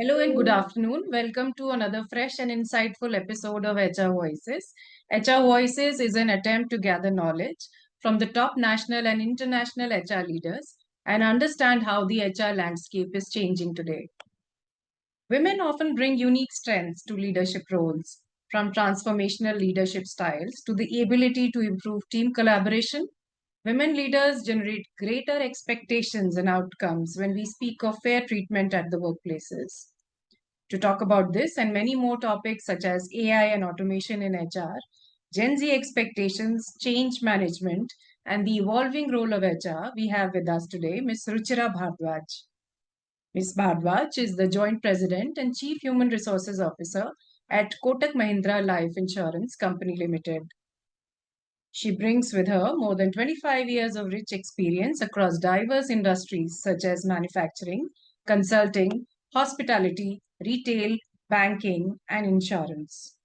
Hello and good afternoon. Welcome to another fresh and insightful episode of HR Voices. HR Voices is an attempt to gather knowledge from the top national and international HR leaders and understand how the HR landscape is changing today. Women often bring unique strengths to leadership roles, from transformational leadership styles to the ability to improve team collaboration. Women leaders generate greater expectations and outcomes when we speak of fair treatment at the workplaces. To talk about this and many more topics such as AI and automation in HR, Gen Z expectations, change management, and the evolving role of HR, we have with us today Ms. Ruchira Bhardwaj. Ms. Bhardwaj is the Joint President and Chief Human Resources Officer at Kotak Mahindra Life Insurance Company Limited. She brings with her more than 25 years of rich experience across diverse industries such as manufacturing, consulting, hospitality, retail, banking, and insurance.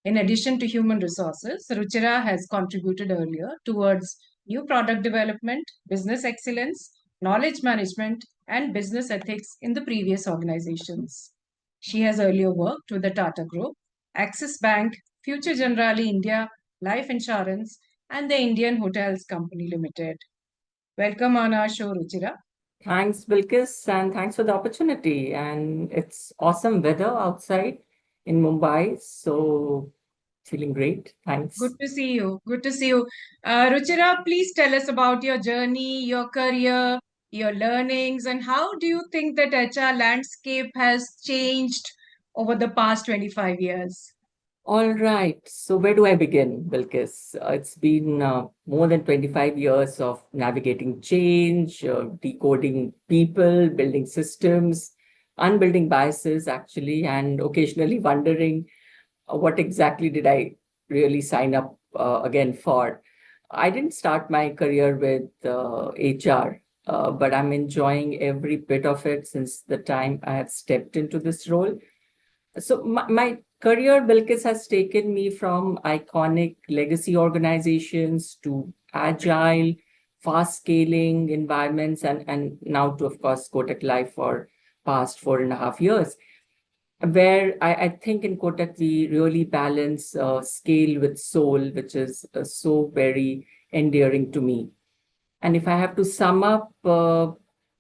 In addition to human resources, Ruchira has contributed earlier towards new product development, business excellence, knowledge management, and business ethics in the previous organizations. She has earlier worked with the Tata Group, Axis Bank, Future Generali India, Life Insurance, and the Indian Hotels Company Limited. Welcome on our show, Ruchira. Thanks, Bilquis, and thanks for the opportunity. And it's awesome weather outside in Mumbai, so feeling great. Thanks. Good to see you. Good to see you. Ruchira, please tell us about your journey, your career, your learnings, and how do you think that HR landscape has changed over the past 25 years? All right. So where do I begin, Bilquis? It's been more than 25 years of navigating change, decoding people, building systems, unbuilding biases, actually, and occasionally wondering what exactly did I really sign up again for. I didn't start my career with HR, but I'm enjoying every bit of it since the time I have stepped into this role. So my career, Bilquis, has taken me from iconic legacy organizations to agile, fast scaling environments, and now to, of course, Kotak Life for past 4.5 years, where I think in Kotak we really balance scale with soul, which is so very endearing to me. And if I have to sum up,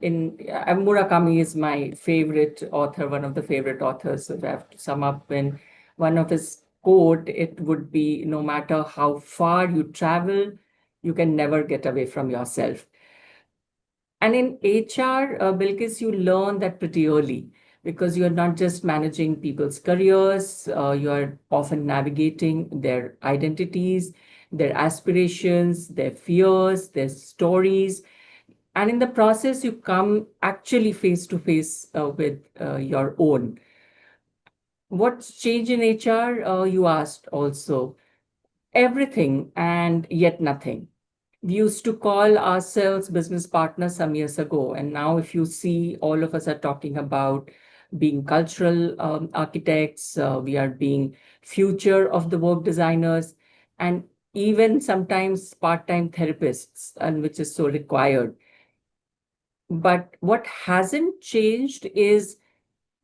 in Murakami is my favorite author, one of the favorite authors. So if I have to sum up in one of his quote, it would be, no matter how far you travel, you can never get away from yourself. And in HR, Bilquis, you learn that pretty early because you're not just managing people's careers, you're often navigating their identities, their aspirations, their fears, their stories. And in the process, you come actually face to face with your own. What's changed in HR? You asked also. Everything and yet nothing. We used to call ourselves business partners some years ago. And now, if you see, all of us are talking about being cultural architects, we are being future of the work designers, and even sometimes part-time therapists, and which is so required. But what hasn't changed is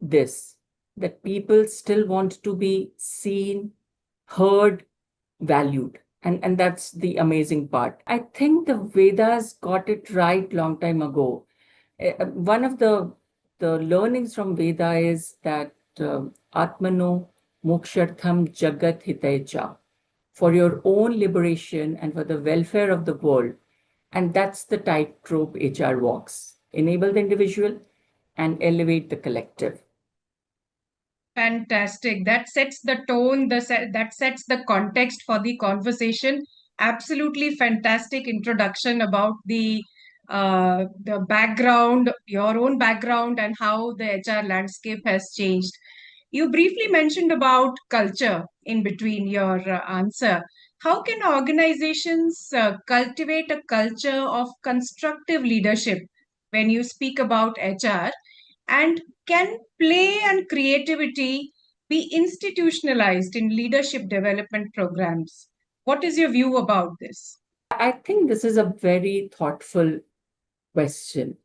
this, that people still want to be seen, heard, valued. And that's the amazing part. I think the Vedas got it right long time ago. One of the learnings from Veda is that Atmano Mokshartham Jagat Hitecha, for your own liberation and for the welfare of the world. And that's the tightrope HR walks. Enable the individual and elevate the collective. Fantastic. That sets the tone, that sets the context for the conversation. Absolutely fantastic introduction about the background, your own background, and how the HR landscape has changed. You briefly mentioned about culture in between your answer. How can organizations cultivate a culture of constructive leadership when you speak about HR? And can play and creativity be institutionalized in leadership development programs? What is your view about this? I think this is a very thoughtful question.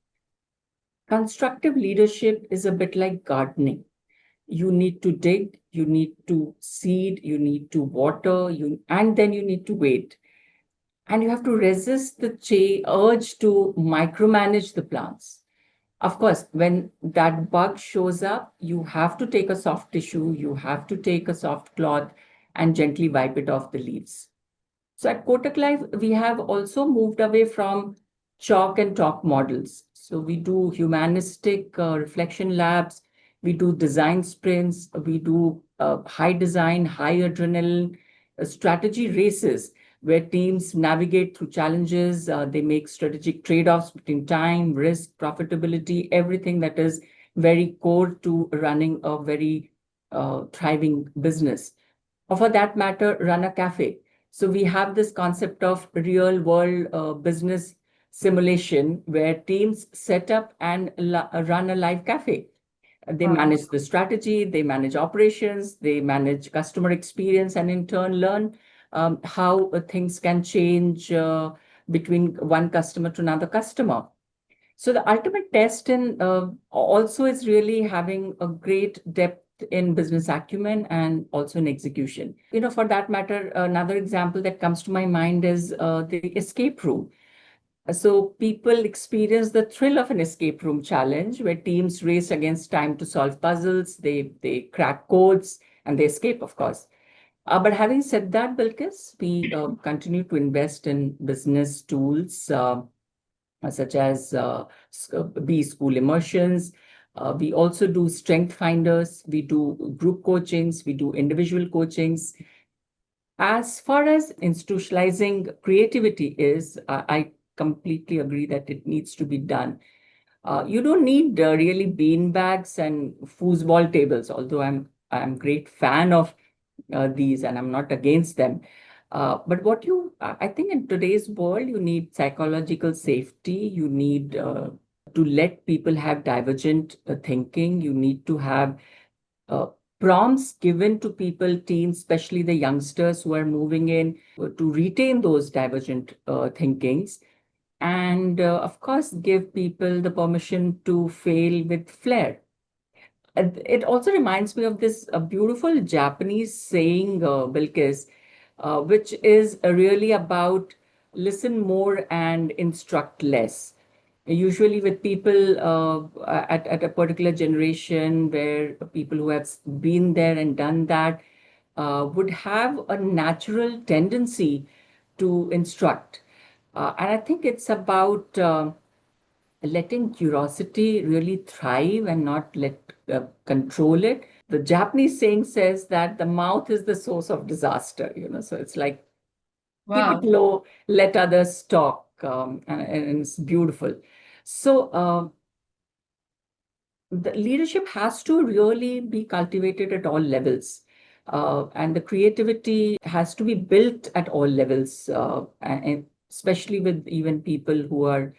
Constructive leadership is a bit like gardening. You need to dig, you need to seed, you need to water, and then you need to wait. And you have to resist the urge to micromanage the plants. Of course, when that bug shows up, you have to take a soft tissue, you have to take a soft cloth and gently wipe it off the leaves. So at Kotak Life, we have also moved away from chalk and talk models. So we do humanistic reflection labs, we do design sprints, we do high design, high adrenaline strategy races where teams navigate through challenges. They make strategic trade-offs between time, risk, profitability, everything that is very core to running a very thriving business. Or for that matter, run a cafe. So we have this concept of real world business simulation where teams set up and run a live cafe. They Wow. manage the strategy, they manage operations, they manage customer experience, and in turn learn how things can change between one customer to another customer. So the ultimate test in also is really having a great depth in business acumen and also in execution. For that matter, another example that comes to my mind is the escape room. So people experience the thrill of an escape room challenge where teams race against time to solve puzzles, they crack codes, and they escape, of course. But having said that, Bilquis, we continue to invest in business tools such as B school immersions. We also do strength finders, we do group coachings, we do individual coachings. As far as institutionalizing creativity is, I completely agree that it needs to be done. You don't need really bean bags and foosball tables, although I'm great fan of these and I'm not against them. But I think in today's world, you need psychological safety. You need to let people have divergent thinking. You need to have uh, prompts given to people, teens, especially the youngsters who are moving in, to retain those divergent thinkings. And of course, give people the permission to fail with flair. It also reminds me of this beautiful Japanese saying, Bilquis, which is really about listen more and instruct less. Usually, with people at a particular generation where people who have been there and done that would have a natural tendency to instruct. And I think it's about letting curiosity really thrive and not let control it. The Japanese saying says that the mouth is the source of disaster. So it's like keep it Wow. low, let others talk, and it's beautiful. So the leadership has to really be cultivated at all levels. And the creativity has to be built at all levels, and especially with even people who are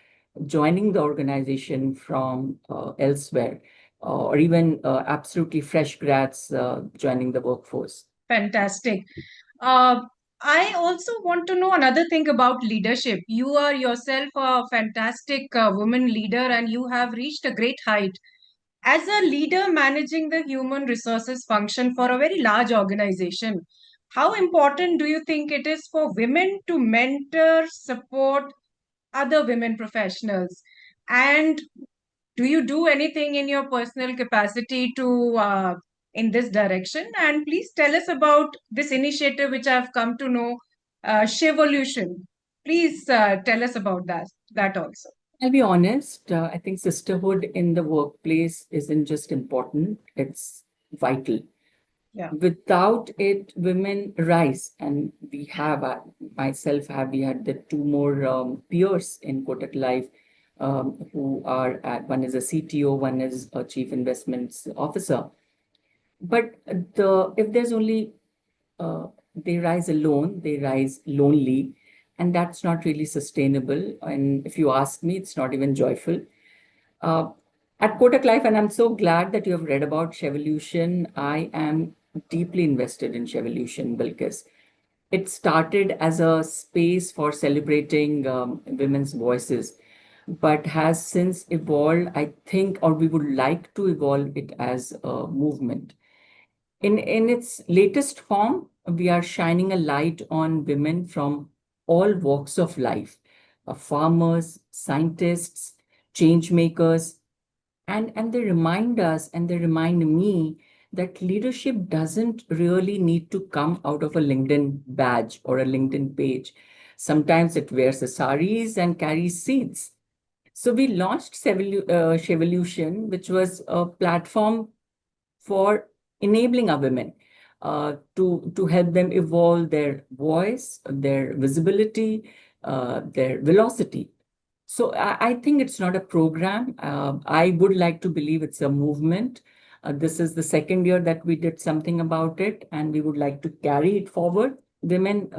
joining the organization from elsewhere, or even absolutely fresh grads joining the workforce. Fantastic. Uh, I also want to know another thing about leadership. You are yourself a fantastic woman leader and you have reached a great height. As a leader managing the human resources function for a very large organization, how important do you think it is for women to mentor, support other women professionals? And do you do anything in your personal capacity to in this direction? And please tell us about this initiative which I've come to know, Shevolution. Please tell us about that also. I'll be honest, I think sisterhood in the workplace isn't just important, it's vital. Yeah. Without it, women rise. And we have, we had the two more peers in Kotak Life who are one is a CTO, one is a chief investments officer. But if there's only they rise alone, they rise lonely, and that's not really sustainable. And if you ask me, it's not even joyful. Uh, at Kotak Life, and I'm so glad that you have read about Shevolution. I am deeply invested in Shevolution, Bilquis. It started as a space for celebrating women's voices. but has since evolved, I think, or we would like to evolve it as a movement. In its latest form, we are shining a light on women from all walks of life, farmers, scientists, change makers, and they remind us and they remind me that leadership doesn't really need to come out of a LinkedIn badge or a LinkedIn page. Sometimes it wears a saris and carries seeds. So we launched Shevolution, which was a platform for enabling our women to help them evolve their voice, their visibility, their velocity. So I think it's not a program. I would like to believe it's a movement. This is the second year that we did something about it, and we would like to carry it forward. Women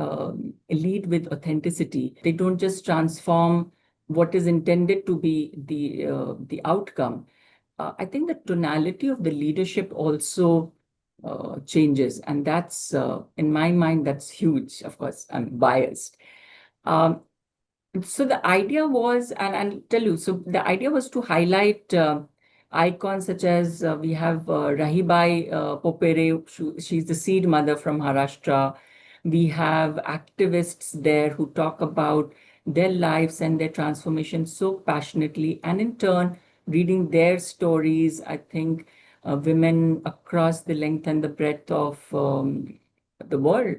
lead with authenticity. They don't just transform what is intended to be the outcome. I think the tonality of the leadership also changes, and that's in my mind that's huge. Of course, I'm biased. Um, so the idea was, and I'll tell you, so the idea was to highlight icons such as we have Rahibai Popere, she's the seed mother from Maharashtra. We have activists there who talk about their lives and their transformation so passionately. And in turn, reading their stories, I think women across the length and the breadth of the world,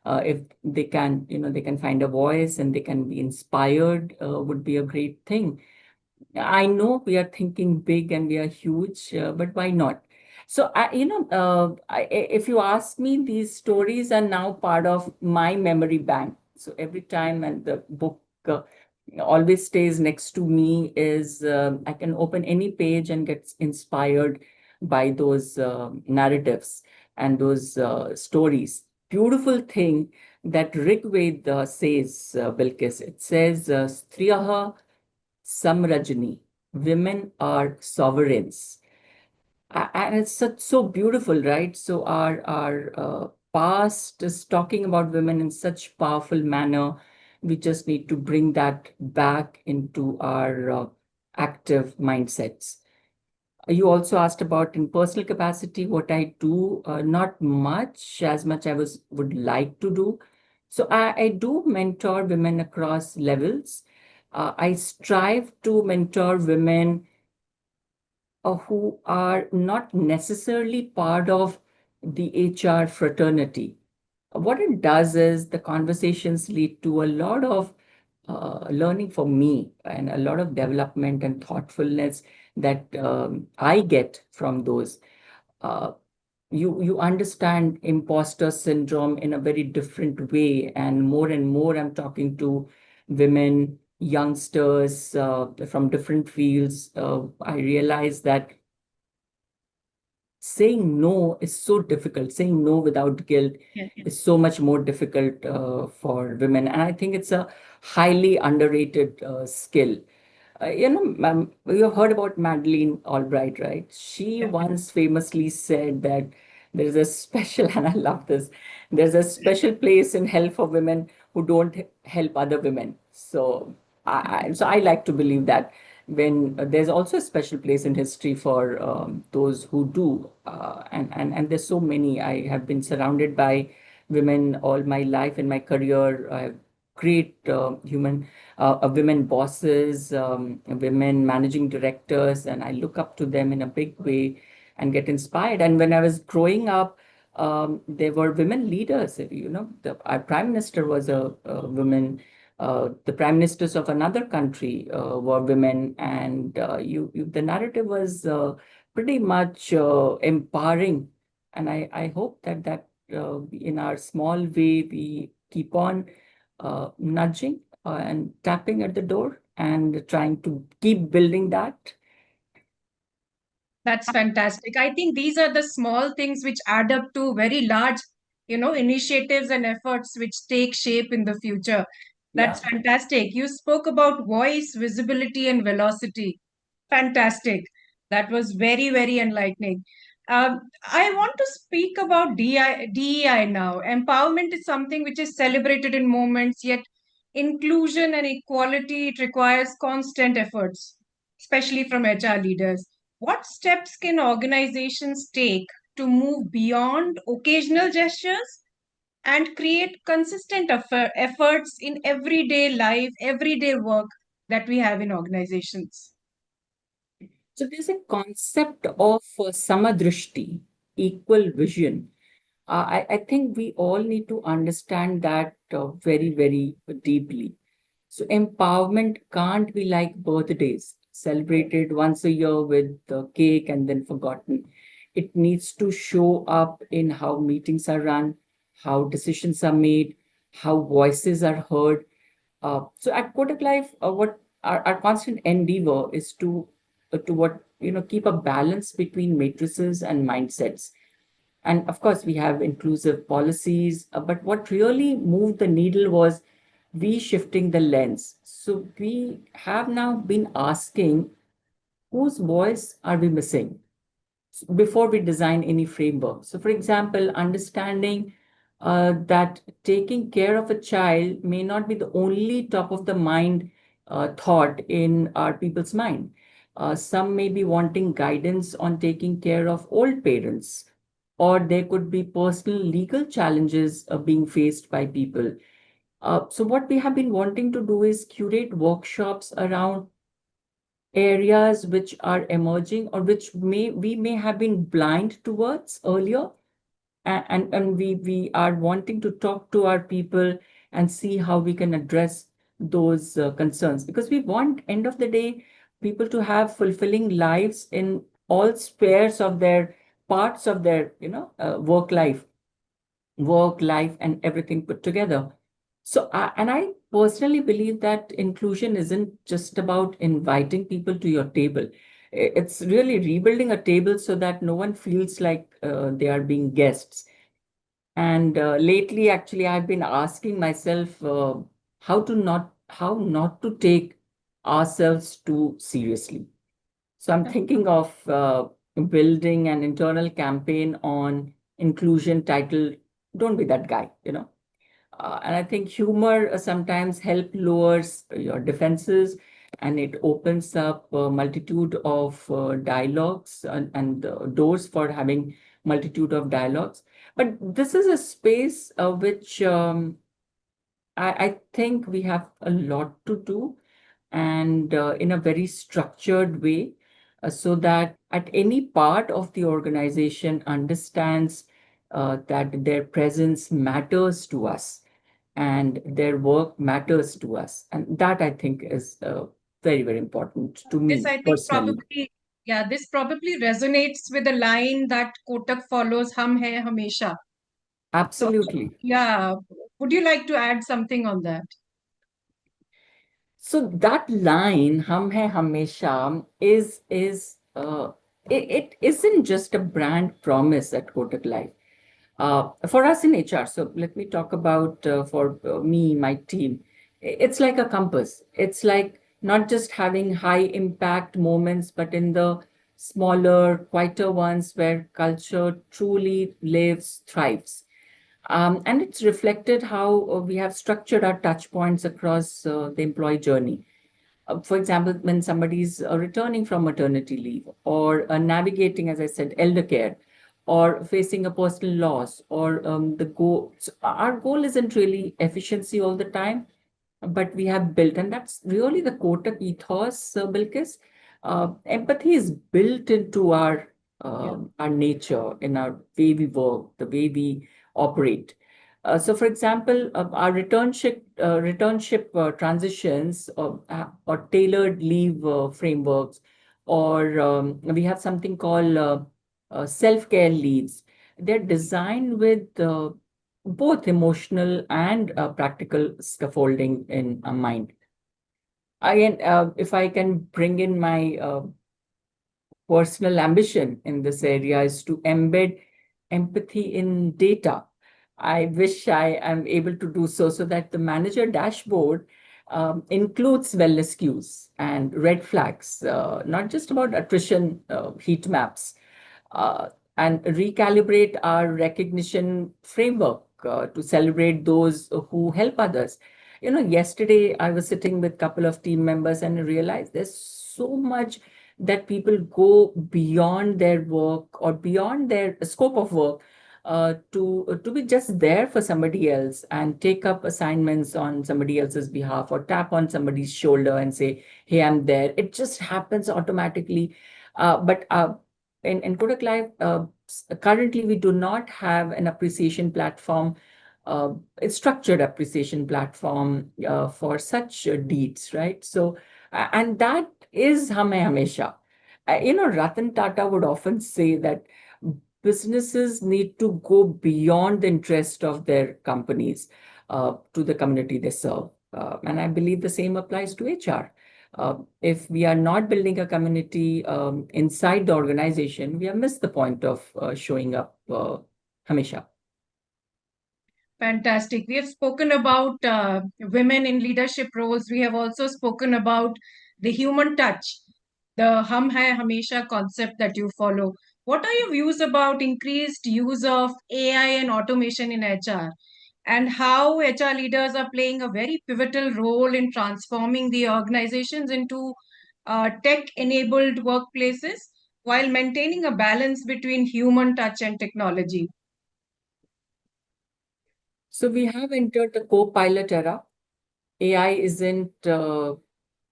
if they can, they can find a voice and they can be inspired, would be a great thing. I know we are thinking big and we are huge, but why not? So, if you ask me, these stories are now part of my memory bank. So every time, and the book always stays next to me, is I can open any page and get inspired by those narratives and those stories. Beautiful thing that Rigved says, Bilquis. It says, Striyaha Samrajani, women are sovereigns. And it's so beautiful, right? So our past is talking about women in such powerful manner. We just need to bring that back into our active mindsets. You also asked about in personal capacity what I do. Not much, as much I would like to do. So I do mentor women across levels. I strive to mentor women who are not necessarily part of the HR fraternity. What it does is the conversations lead to a lot of learning for me and a lot of development and thoughtfulness that I get from those. Uh, you understand imposter syndrome in a very different way, and more I'm talking to women, youngsters from different fields. I realize that saying no is so difficult. Saying no without guilt is so much more difficult for women. And I think it's a highly underrated skill. You have heard about Madeleine Albright, right? She Yeah. once famously said that there's a special, and I love this, there's a special place in hell for women who don't help other women. So I like to believe that when there's also a special place in history for those who do, and there's so many. I have been surrounded by women all my life in my career. I have great women bosses, women managing directors, and I look up to them in a big way and get inspired. And when I was growing up, there were women leaders. Our prime minister was a woman. The prime ministers of another country were women, and the narrative was pretty much empowering. And I hope that in our small way we keep on nudging and tapping at the door and trying to keep building that. That's fantastic. I think these are the small things which add up to very large, initiatives and efforts which take shape in the future. That's Yeah. fantastic. You spoke about voice, visibility, and velocity. Fantastic. That was very, very enlightening. I want to speak about DEI now. Empowerment is something which is celebrated in moments, yet inclusion and equality, it requires constant efforts, especially from HR leaders. What steps can organizations take to move beyond occasional gestures and create consistent efforts in everyday life, everyday work that we have in organizations? So there's a concept of samadrishti, equal vision. I think we all need to understand that very, very deeply. So empowerment can't be like birthdays, celebrated once a year with cake and then forgotten. It needs to show up in how meetings are run, how decisions are made, how voices are heard. So at Kotak Life, what our constant endeavor is to what keep a balance between matrices and mindsets. And of course, we have inclusive policies. But what really moved the needle was we shifting the lens. So we have now been asking whose voice are we missing before we design any framework. So, for example, understanding that taking care of a child may not be the only top of the mind thought in our people's mind. Some may be wanting guidance on taking care of old parents, or there could be personal legal challenges being faced by people. So, what we have been wanting to do is curate workshops around areas which are emerging or which we may have been blind towards earlier, and we are wanting to talk to our people and see how we can address those concerns, because we want end of the day people to have fulfilling lives in all spheres of their parts of their work life and everything put together. So, and I personally believe that inclusion isn't just about inviting people to your table. It's really rebuilding a table so that no one feels like they are being guests. And lately, actually, I've been asking myself how not to take ourselves too seriously. So I'm thinking of building an internal campaign on inclusion titled "Don't Be That Guy." And I think humor sometimes help lowers your defenses, and it opens up a multitude of dialogues and doors for having multitude of dialogues. But this is a space which I think we have a lot to do, and in a very structured way, so that at any part of the organization understands that their presence matters to us and their work matters to us. And that I think is very, very important to This, me I think, personally. probably, yeah, this probably resonates with the line that Kotak follows, "Hum hai hamesha." So, Absolutely. yeah, would you like to add something on that? So that line, "Hum hai hamesha," is it isn't just a brand promise at Kotak Life. For us in HR, so let me talk about for me, my team. It's like a compass. It's like not just having high impact moments, but in the smaller, quieter ones where culture truly lives, thrives. And it's reflected how we have structured our touch points across the employee journey. For example, when somebody's returning from maternity leave or navigating, as I said, elder care or facing a personal loss or the goal. So our goal isn't really efficiency all the time, but we have built, and that's really the Kotak ethos, Bilquis. Empathy is built into Yeah. our nature, in our way we work, the way we operate. So, for example, our returnship transitions or tailored leave frameworks, or we have something called self-care leaves. They're designed with both emotional and practical scaffolding in mind. Again, if I can bring in my personal ambition in this area is to embed empathy in data. I wish I am able to do so that the manager dashboard includes wellness cues and red flags, not just about attrition heat maps, uh, and recalibrate our recognition framework to celebrate those who help others. Yesterday I was sitting with a couple of team members and I realized there's so much that people go beyond their work or beyond their scope of work to be just there for somebody else and take up assignments on somebody else's behalf or tap on somebody's shoulder and say, "Hey, I'm there." It just happens automatically. But in Kodak Live, currently we do not have an appreciation platform, a structured appreciation platform for such deeds, right? So, and that is Hum Hai Hamesha. Ratan Tata would often say that businesses need to go beyond the interest of their companies to the community they serve. And I believe the same applies to HR. If we are not building a community inside the organization, we have missed the point of showing up Hamesha. Fantastic. We have spoken about women in leadership roles. We have also spoken about the human touch, the Hum Hai Hamesha concept that you follow. What are your views about increased use of AI and automation in HR, and how HR leaders are playing a very pivotal role in transforming the organizations into tech-enabled workplaces while maintaining a balance between human touch and technology? So we have entered the co-pilot era. AI isn't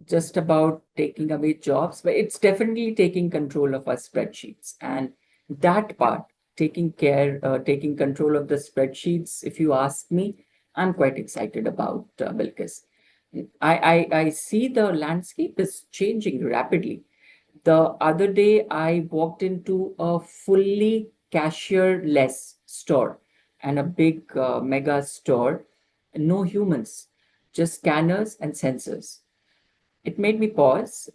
just about taking away jobs, but it's definitely taking control of our spreadsheets. And that part, taking control of the spreadsheets, if you ask me, I'm quite excited about Bilquis. I see the landscape is changing rapidly. The other day, I walked into a fully cashier-less store and a big mega store. No humans, just scanners and sensors. It made me pause.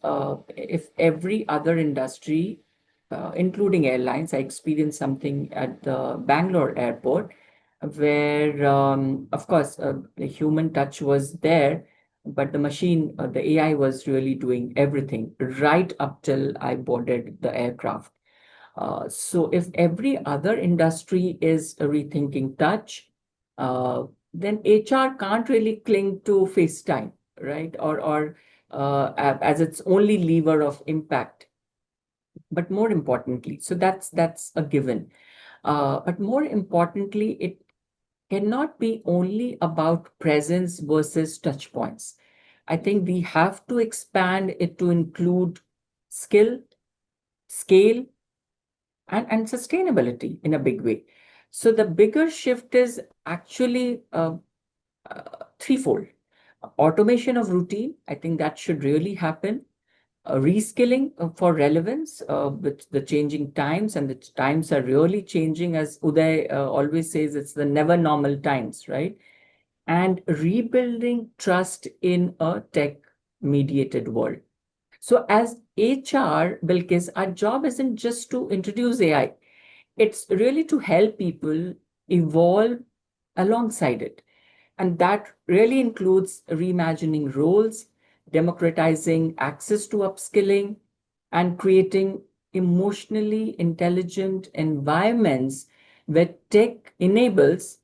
If every other industry, including airlines, I experienced something at the Bangalore airport where, of course, the human touch was there, but the machine, the AI was really doing everything right up till I boarded the aircraft. So if every other industry is rethinking touch, then HR can't really cling to FaceTime, right? Or as its only lever of impact. But more importantly, so that's a given. But more importantly, it cannot be only about presence versus touch points. I think we have to expand it to include skill, scale, and sustainability in a big way. So the bigger shift is actually threefold. Automation of routine, I think that should really happen. Reskilling for relevance with the changing times, and the times are really changing, as Uday always says, it's the never normal times, right? And rebuilding trust in a tech mediated world. So as HR, Bilquis, our job isn't just to introduce AI. It's really to help people evolve alongside it. And that really includes reimagining roles, democratizing access to upskilling, and creating emotionally intelligent environments where tech enables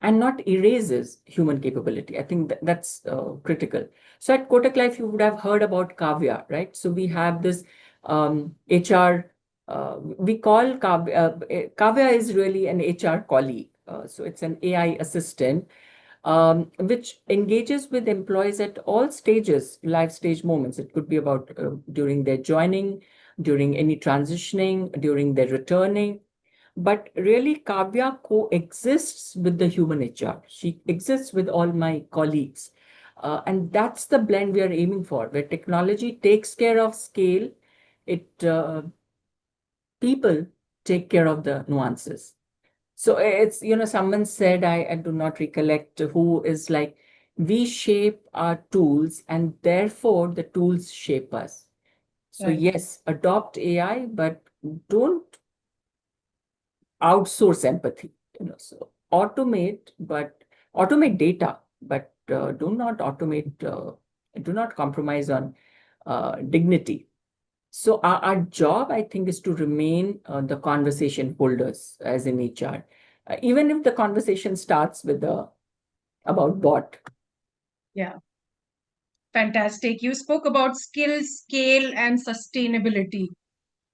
and not erases human capability. I think that's critical. So at Kotak Life, you would have heard about Kavya, right? So we have this HR, we call Kavya is really an HR colleague. So it's an AI assistant which engages with employees at all stages, life stage moments. It could be about during their joining, during any transitioning, during their returning. But really, Kavya coexists with the human HR. She exists with all my colleagues. And that's the blend we are aiming for, where technology takes care of scale, it people take care of the nuances. So it's, someone said, I do not recollect who, is like, we shape our tools and therefore the tools shape us. So Right. yes, adopt AI, but don't outsource empathy. So automate data, but do not compromise on dignity. So our job, I think, is to remain the conversation holders as in HR, even if the conversation starts with about bot. Yeah, fantastic. You spoke about skill, scale, and sustainability.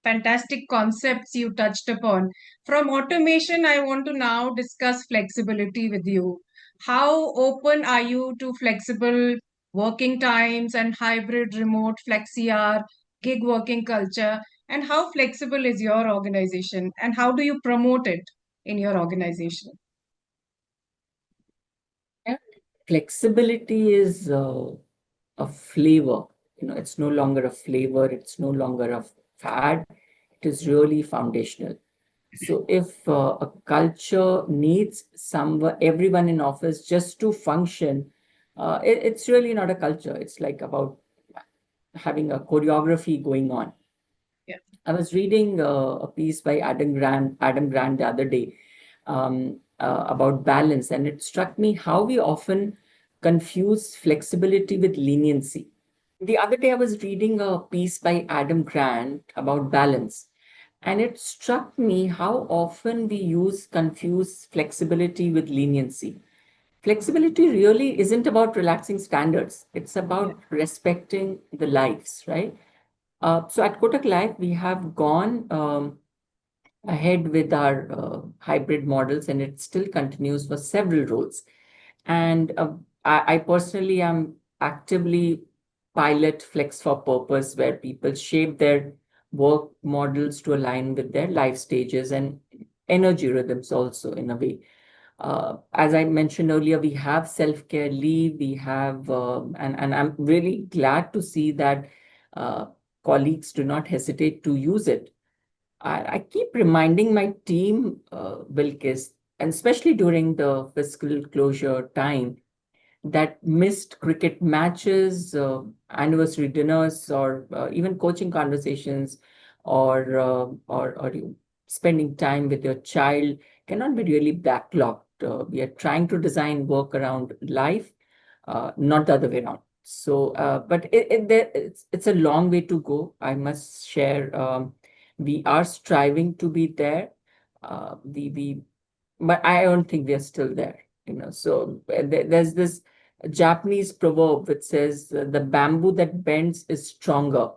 Fantastic concepts you touched upon. From automation, I want to now discuss flexibility with you. How open are you to flexible working times and hybrid remote flexi hour, gig working culture? And how flexible is your organization? And how do you promote it in your organization? Yeah. Flexibility is a flavor. It's no longer a flavor, it's no longer a fad, it is really foundational. So if a culture needs everyone in office just to function, it's really not a culture. It's like about having a choreography going on. Yeah. I was reading a piece by Adam Grant the other day about balance, and it struck me how we often confuse flexibility with leniency. The other day, I was reading a piece by Adam Grant about balance, and it struck me how often we confuse flexibility with leniency. Flexibility really isn't about relaxing standards, it's Yeah. about respecting the lives, right? So at Kotak Life, we have gone ahead with our hybrid models, and it still continues for several roles. And I personally am actively pilot Flex for Purpose, where people shape their work models to align with their life stages and energy rhythms also in a way. As I mentioned earlier, we have self-care leave, we have, and I'm really glad to see that uh, colleagues do not hesitate to use it. I keep reminding my team, Bilquis, and especially during the fiscal closure time, that missed cricket matches, anniversary dinners, or even coaching conversations, or you spending time with your child cannot be really backlogged. We are trying to design work around life, not the other way around. So, but it's a long way to go. I must share. We are striving to be there. We but I don't think we are still there. So there's this Japanese proverb which says the bamboo that bends is stronger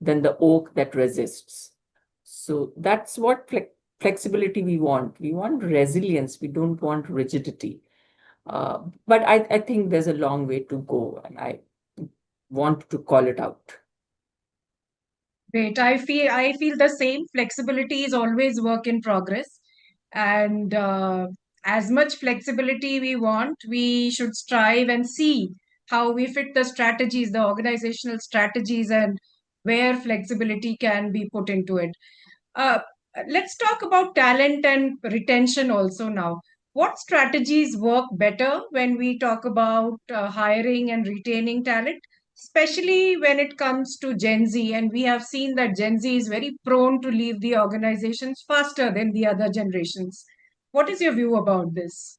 than the oak that resists. So that's what flexibility we want. We want resilience. We don't want rigidity. But I think there's a long way to go, and I want to call it out. Great. I feel the same. Flexibility is always work in progress, and as much flexibility we want, we should strive and see how we fit the strategies, the organizational strategies, and where flexibility can be put into it. Uh, let's talk about talent and retention also now. What strategies work better when we talk about hiring and retaining talent, especially when it comes to Gen Z? And we have seen that Gen Z is very prone to leave the organizations faster than the other generations. What is your view about this?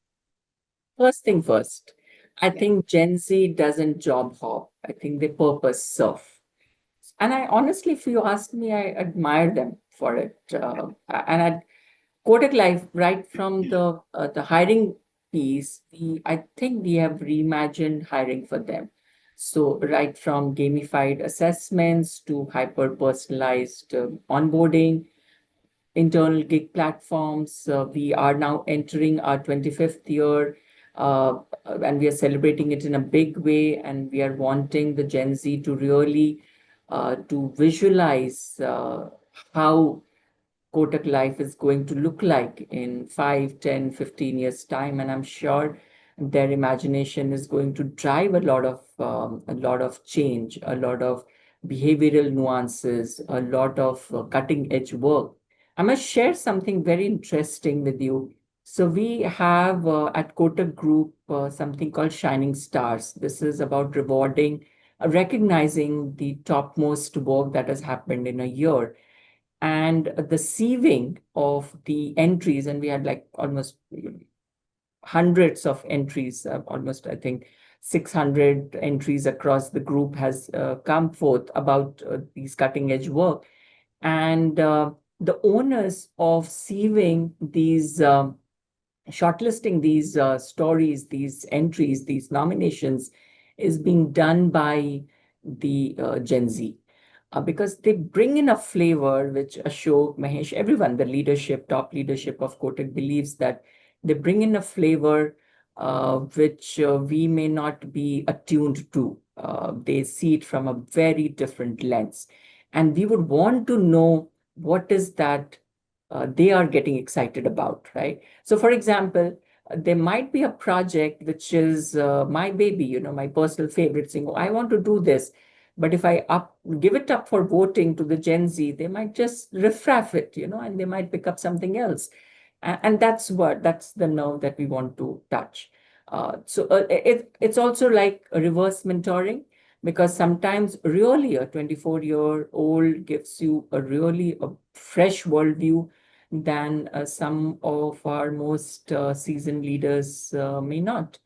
First thing first, I Yeah. think Gen Z doesn't job hop. I think they purpose serve. And I honestly, if you ask me, I admire them for it. And at Kotak Life, right from the hiring piece, I think we have reimagined hiring for them. So right from gamified assessments to hyper personalized onboarding, internal gig platforms. We are now entering our 25th year, and we are celebrating it in a big way. And we are wanting the Gen Z to really to visualize how Kotak life is going to look like in 5, 10, 15 years' time. And I'm sure their imagination is going to drive a lot of change, a lot of behavioral nuances, a lot of cutting edge work. I must share something very interesting with you. So we have at Kotak Group something called Shining Stars. This is about recognizing the topmost work that has happened in a year, and the sieving of the entries, and we had like almost hundreds of entries, almost I think 600 entries across the group has come forth about these cutting edge work. And the owners of sieving these shortlisting these stories, these entries, these nominations, is being done by the Gen Z. Because they bring in a flavor which Ashok, Mahesh, everyone, the leadership, top leadership of Kotak believes that they bring in a flavor which we may not be attuned to. They see it from a very different lens. And we would want to know what is that they are getting excited about, right? So, for example, there might be a project which is my baby, my personal favorite, saying, oh, I want to do this. But if I give it up for voting to the Gen Z, they might just riffraff it, and they might pick up something else. And that's the nerve that we want to touch. It's also like a reverse mentoring, because sometimes really a 24-year-old gives you a fresh worldview than some of our most seasoned leaders may not.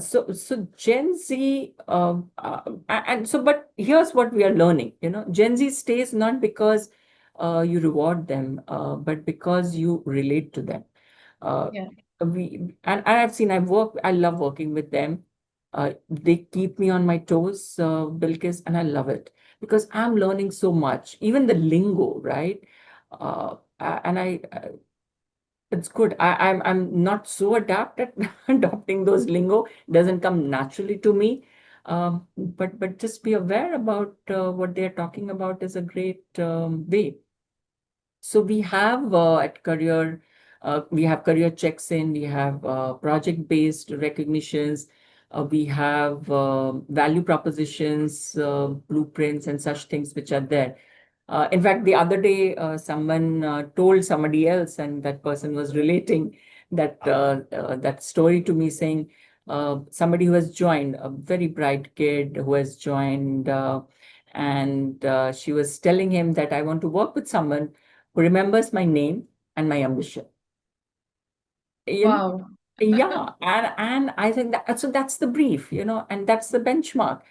So Gen Z, but here's what we are learning. Gen Z stays not because you reward them, but because you relate to them. Uh, Yeah. I love working with them. They keep me on my toes, Bilquis, and I love it because I'm learning so much, even the lingo, right? And it's good. I'm not so adept at adopting those lingo. Doesn't come naturally to me. But just be aware about what they're talking about is a great way. So we have we have career checks in, we have project-based recognitions, we have value propositions, blueprints, and such things which are there. In fact, the other day, someone told somebody else, and that person was relating that story to me, saying somebody who has joined, a very bright kid who has joined, and she was telling him that I want to work with someone who remembers my name and my ambition. You know, Wow. yeah, and I think that's the brief, and that's the benchmark.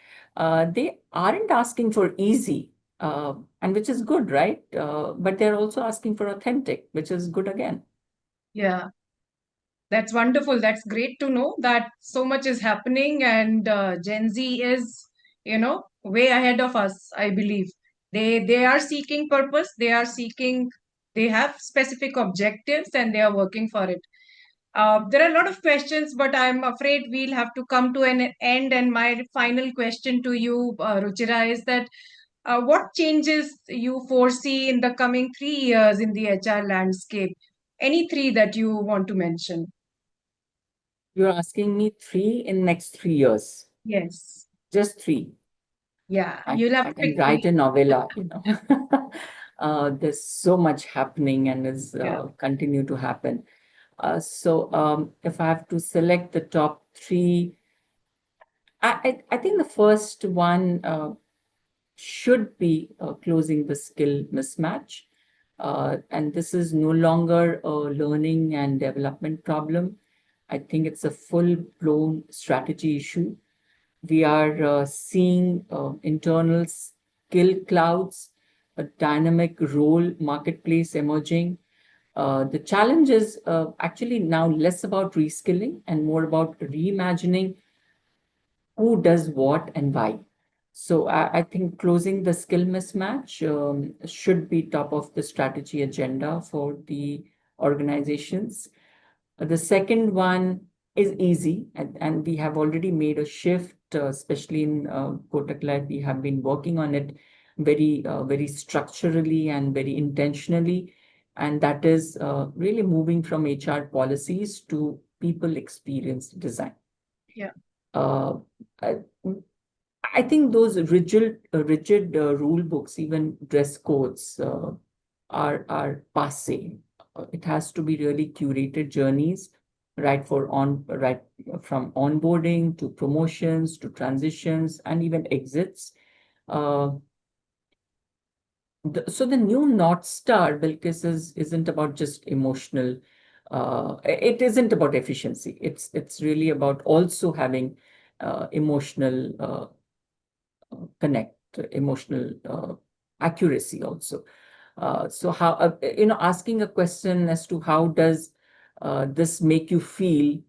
They aren't asking for easy, and which is good, right? But they're also asking for authentic, which is good again. Yeah. That's wonderful. That's great to know that so much is happening, and Gen Z is, way ahead of us, I believe. They are seeking purpose, they have specific objectives, and they are working for it. There are a lot of questions, but I'm afraid we'll have to come to an end. And my final question to you, Ruchira, is that what changes you foresee in the coming 3 years in the HR landscape? Any three that you want to mention? You're asking me three in next 3 years, Yes. just three. Yeah. I, You'll have I to can pick write three. a novella. There's so much happening and is Yeah. continue to happen. If I have to select the top three, I think the first one should be closing the skill mismatch. And this is no longer a learning and development problem. I think it's a full-blown strategy issue. We are seeing internal skill clouds, a dynamic role marketplace emerging. The challenge is actually now less about reskilling and more about reimagining who does what and why. So I think closing the skill mismatch should be top of the strategy agenda for the organizations. The second one is easy, and we have already made a shift, especially in Kotak Life. We have been working on it very structurally and very intentionally, and that is really moving from HR policies to people experience design. Yeah. Uh, I, I think those rigid rule books, even dress codes, are passé. It has to be really curated journeys, right from onboarding to promotions to transitions and even exits. Uh, so the new North Star, Bilquis, isn't about just emotional. It isn't about efficiency. It's really about also having emotional connect, emotional accuracy also. So how asking a question as to how does this make you feel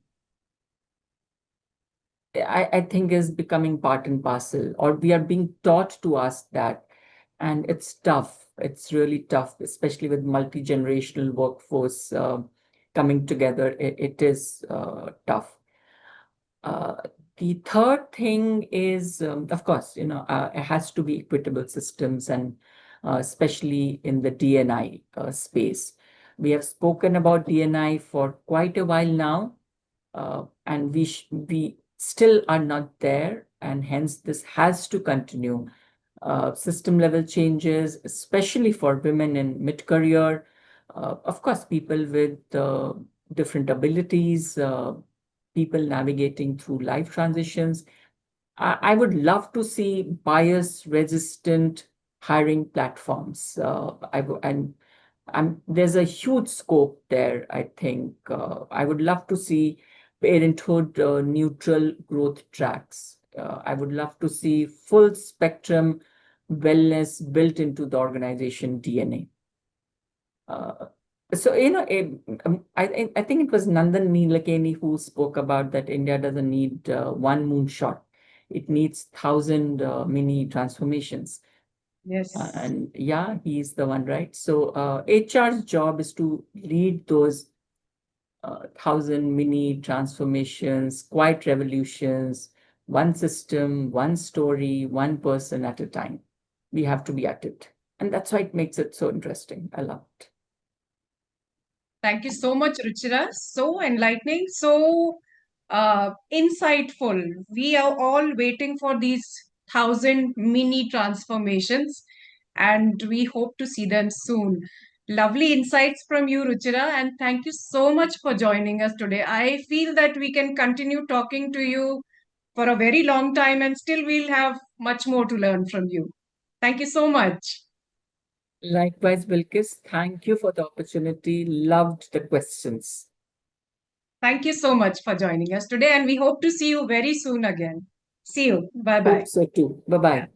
I think is becoming part and parcel, or we are being taught to ask that. And it's tough. It's really tough, especially with multi-generational workforce coming together. It is tough. Uh, the third thing is, of course, it has to be equitable systems, and especially in the DNI space. We have spoken about DNI for quite a while now, and we still are not there, and hence this has to continue. System level changes, especially for women in mid-career, of course, people with different abilities, people navigating through life transitions. I would love to see bias resistant hiring platforms. And there's a huge scope there, I think. I would love to see parenthood neutral growth tracks. I would love to see full spectrum wellness built into the organization DNA. Uh, I think it was Nandan Nilekani who spoke about that India doesn't need one moonshot. It needs 1,000 mini transformations. Yes. And yeah, he's the one, right? So HR's job is to lead those 1,000 mini transformations, quiet revolutions, one system, one story, one person at a time. We have to be at it. And that's why it makes it so interesting. I love it. Thank you so much, Ruchira. So enlightening, so insightful. We are all waiting for these 1,000 mini transformations, and we hope to see them soon. Lovely insights from you, Ruchira, and thank you so much for joining us today. I feel that we can continue talking to you for a very long time, and still we'll have much more to learn from you. Thank you so much. Likewise, Bilquis, thank you for the opportunity. Loved the questions. Thank you so much for joining us today, and we hope to see you very soon again. See you. Bye bye. Hope so too. Bye bye.